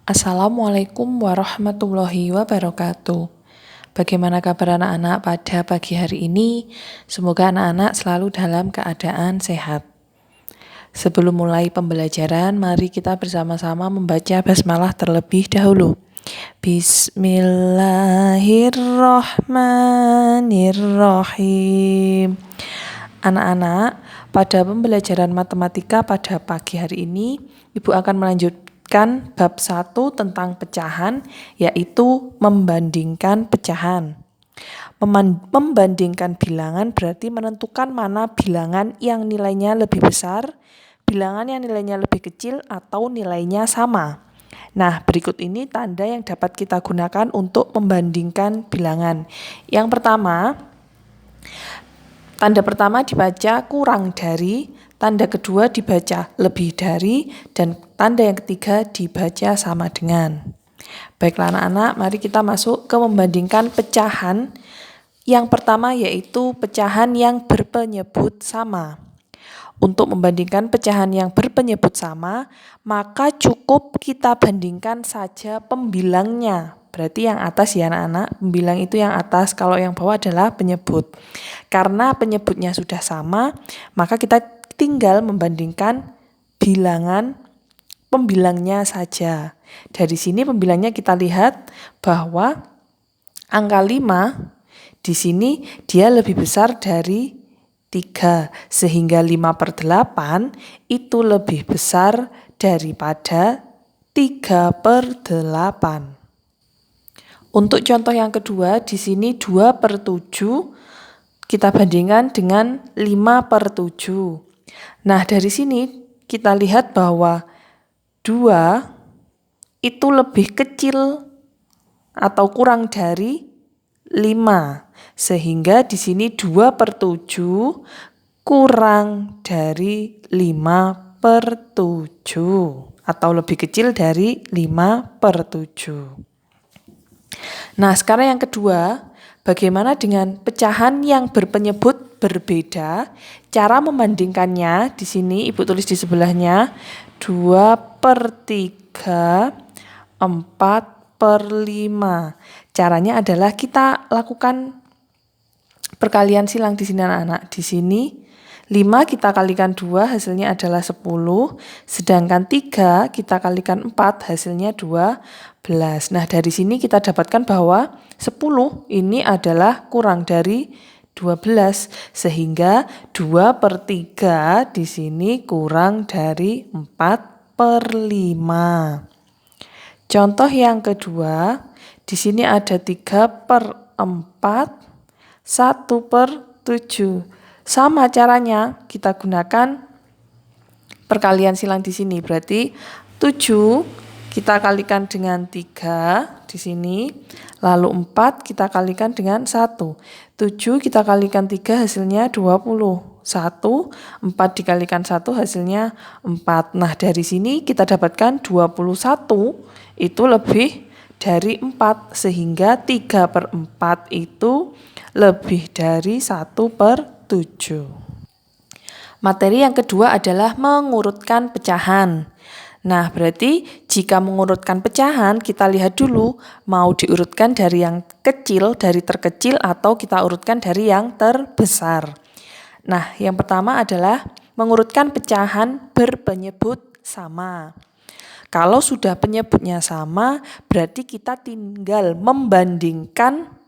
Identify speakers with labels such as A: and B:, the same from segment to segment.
A: Assalamualaikum warahmatullahi wabarakatuh. Bagaimana kabar anak-anak pada pagi hari ini? Semoga anak-anak selalu dalam keadaan sehat. Sebelum mulai pembelajaran, mari kita bersama-sama membaca basmalah terlebih dahulu. Bismillahirrahmanirrahim. Anak-anak, pada pembelajaran matematika pada pagi hari ini, Ibu akan melanjutkan bab 1 tentang pecahan, yaitu membandingkan pecahan. Membandingkan bilangan berarti menentukan mana bilangan yang nilainya lebih besar, bilangan yang nilainya lebih kecil, atau nilainya sama. Nah, berikut ini tanda yang dapat kita gunakan untuk membandingkan bilangan. Yang pertama, tanda pertama dibaca kurang dari, tanda kedua dibaca lebih dari, dan tanda yang ketiga dibaca sama dengan. Baiklah anak-anak, mari kita masuk ke membandingkan pecahan. Yang pertama yaitu pecahan yang berpenyebut sama. Untuk membandingkan pecahan yang berpenyebut sama, maka cukup kita bandingkan saja pembilangnya. Berarti yang atas ya anak-anak, pembilang itu yang atas, kalau yang bawah adalah penyebut. Karena penyebutnya sudah sama, maka kita tinggal membandingkan bilangan pembilangnya saja. Dari sini pembilangnya kita lihat bahwa angka 5 di sini dia lebih besar dari 3, sehingga 5/8 itu lebih besar daripada 3/8. Untuk contoh yang kedua, di sini 2/7 kita bandingkan dengan 5/7. Nah, dari sini kita lihat bahwa 2 itu lebih kecil atau kurang dari 5. Sehingga di sini 2/7 kurang dari 5/7 atau lebih kecil dari 5/7. Nah, sekarang yang kedua, bagaimana dengan pecahan yang berpenyebut berbeda? Cara membandingkannya di sini Ibu tulis di sebelahnya 2/3, 4/5. Caranya adalah kita lakukan perkalian silang di sini anak-anak. Di sini 5 kita kalikan 2 hasilnya adalah 10, sedangkan 3 kita kalikan 4 hasilnya 12. Nah, dari sini kita dapatkan bahwa 10 ini adalah kurang dari 12, sehingga 2/3 di sini kurang dari 4/5. Contoh yang kedua, di sini ada 3/4, 1/7. Sama caranya, kita gunakan perkalian silang di sini. Berarti 7 kita kalikan dengan 3 di sini, lalu 4 kita kalikan dengan 1. 7 kita kalikan 3 hasilnya 20. 4 dikalikan 1 hasilnya 4. Nah, dari sini kita dapatkan 21 itu lebih dari 4, sehingga 3/4 itu lebih dari 1/7. Materi yang kedua adalah mengurutkan pecahan. Nah, berarti jika mengurutkan pecahan, kita lihat dulu mau diurutkan dari yang kecil, dari terkecil, atau kita urutkan dari yang terbesar. Nah, yang pertama adalah mengurutkan pecahan berpenyebut sama. Kalau sudah penyebutnya sama, berarti kita tinggal membandingkan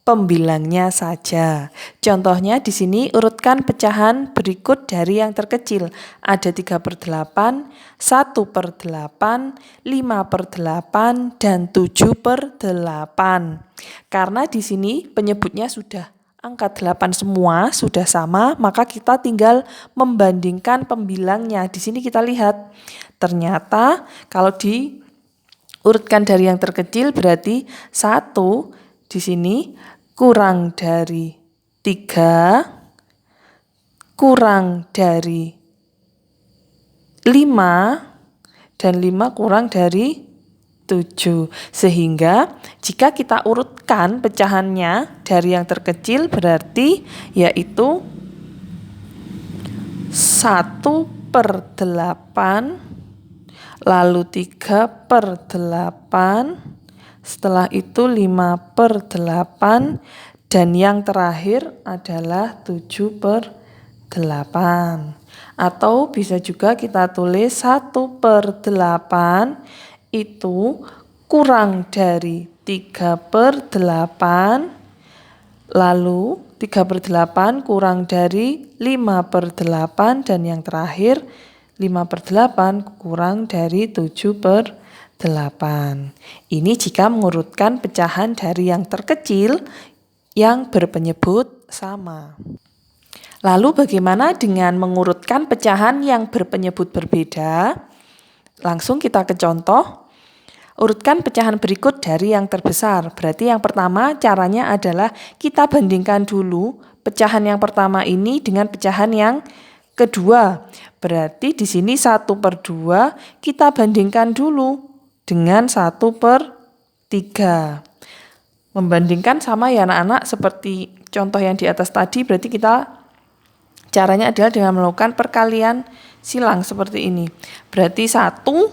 A: pembilangnya saja. Contohnya di sini urutkan pecahan berikut dari yang terkecil. Ada 3/8, 1/8, 5/8, dan 7/8. Karena di sini penyebutnya sudah angka 8 semua, sudah sama, maka kita tinggal membandingkan pembilangnya. Di sini kita lihat, ternyata kalau diurutkan dari yang terkecil berarti 1 di sini kurang dari 3, kurang dari 5, dan 5 kurang dari 7. Sehingga jika kita urutkan pecahannya dari yang terkecil berarti yaitu 1/8, lalu 3/8, setelah itu 5/8, dan yang terakhir adalah 7/8. Atau bisa juga kita tulis 1/8 itu kurang dari 3/8, lalu 3/8 kurang dari 5/8, dan yang terakhir 5/8 kurang dari 7/8. Ini jika mengurutkan pecahan dari yang terkecil yang berpenyebut sama. Lalu bagaimana dengan mengurutkan pecahan yang berpenyebut berbeda? Langsung kita ke contoh. Urutkan pecahan berikut dari yang terbesar. Berarti yang pertama caranya adalah kita bandingkan dulu pecahan yang pertama ini dengan pecahan yang kedua. Berarti di sini 1/2 kita bandingkan dulu dengan 1/3. Membandingkan sama ya anak-anak, seperti contoh yang di atas tadi. Berarti caranya adalah dengan melakukan perkalian silang seperti ini. Berarti 1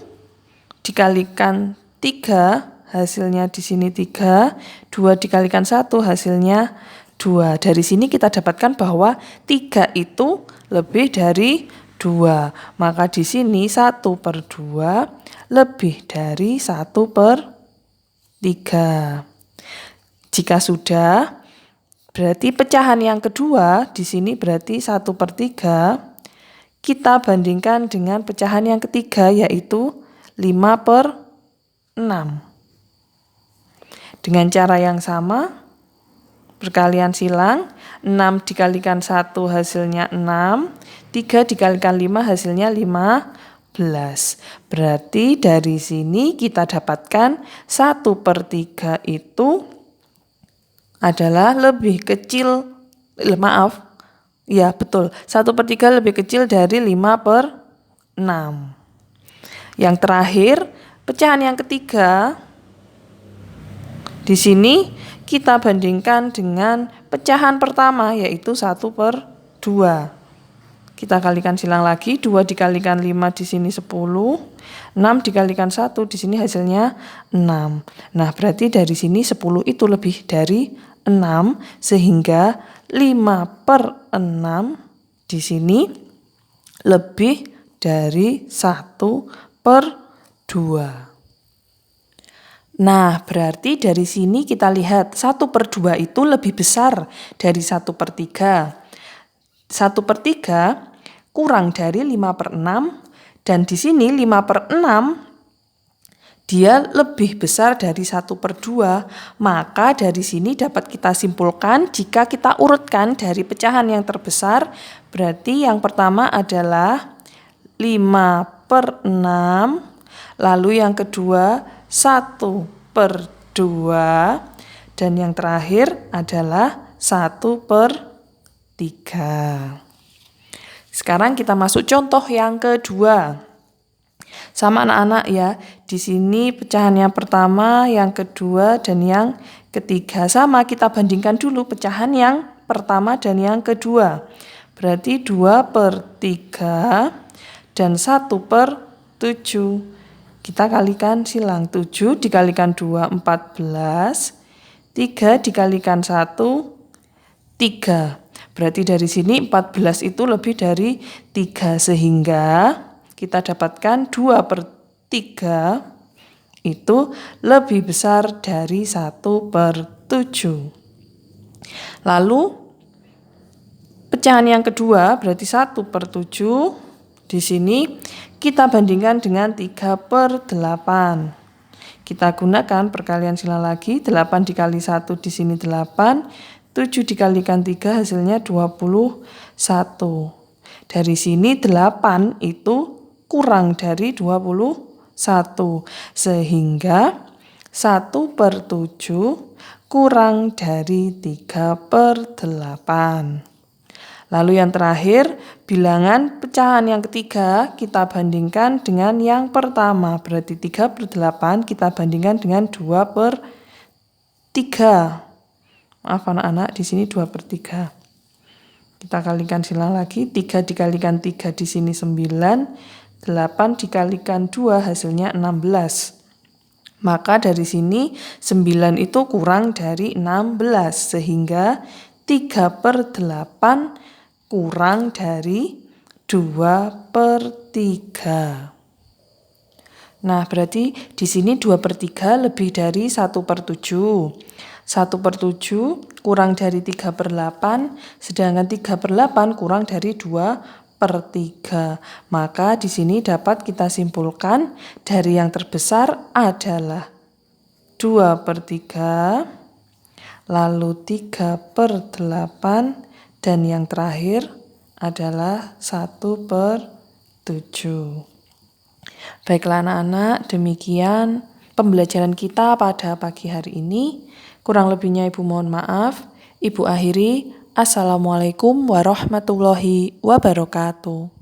A: dikalikan 3, hasilnya di sini 3, 2 dikalikan 1, hasilnya 2. Dari sini kita dapatkan bahwa 3 itu lebih dari 2. Maka di sini 1/2 lebih dari 1/3. Jika sudah, berarti pecahan yang kedua di sini berarti 1/3. Kita bandingkan dengan pecahan yang ketiga, yaitu 5/6. Dengan cara yang sama, perkalian silang, 6 dikalikan 1 hasilnya 6, 3 dikalikan 5 hasilnya 15. Berarti dari sini kita dapatkan 1/3 itu adalah lebih kecil, ya betul, 1/3 lebih kecil dari 5/6. Yang terakhir, pecahan yang ketiga, di sini kita bandingkan dengan pecahan pertama, yaitu 1/2. Kita kalikan silang lagi, 2 dikalikan 5 di sini 10, 6 dikalikan 1 di sini hasilnya 6. Nah, berarti dari sini 10 itu lebih dari 6, sehingga 5/6 di sini lebih dari 1/2. Nah, berarti dari sini kita lihat 1/2 itu lebih besar dari 1/3. 1/3 kurang dari 5/6, dan di sini 5/6 dia lebih besar dari 1/2. Maka dari sini dapat kita simpulkan jika kita urutkan dari pecahan yang terbesar, berarti yang pertama adalah 5/6, lalu yang kedua 1/2, dan yang terakhir adalah 1/3. Sekarang kita masuk contoh yang kedua. Sama anak-anak ya, di sini pecahan yang pertama, yang kedua, dan yang ketiga. Sama, kita bandingkan dulu pecahan yang pertama dan yang kedua. Berarti 2/3 dan 1/7. Kita kalikan silang, 7 dikalikan 2, 14. 3 dikalikan 1, 3. Berarti dari sini 14 itu lebih dari 3, sehingga kita dapatkan 2/3 itu lebih besar dari 1/7. Lalu pecahan yang kedua berarti 1/7. Di sini kita bandingkan dengan 3/8. Kita gunakan perkalian silang lagi, 8 dikali 1 di sini 8, 7 dikalikan 3 hasilnya 21. Dari sini 8 itu kurang dari 21, sehingga 1/7 kurang dari 3/8. Lalu yang terakhir, bilangan pecahan yang ketiga kita bandingkan dengan yang pertama. Berarti 3/8 kita bandingkan dengan 2/3. Maaf anak-anak, di sini 2/3. Kita kalikan silang lagi, 3 dikalikan 3 di sini 9, 8 dikalikan 2 hasilnya 16. Maka dari sini 9 itu kurang dari 16 sehingga 3/8 kurang dari 2/3. Nah, berarti di sini 2/3 lebih dari 1/7. 1/7 kurang dari 3/8, sedangkan 3/8 kurang dari 2/3. Maka di sini dapat kita simpulkan dari yang terbesar adalah 2/3, lalu 3/8, dan yang terakhir adalah 1/7. Baiklah anak-anak, demikian pembelajaran kita pada pagi hari ini. Kurang lebihnya Ibu mohon maaf. Ibu akhiri, Assalamualaikum warahmatullahi wabarakatuh.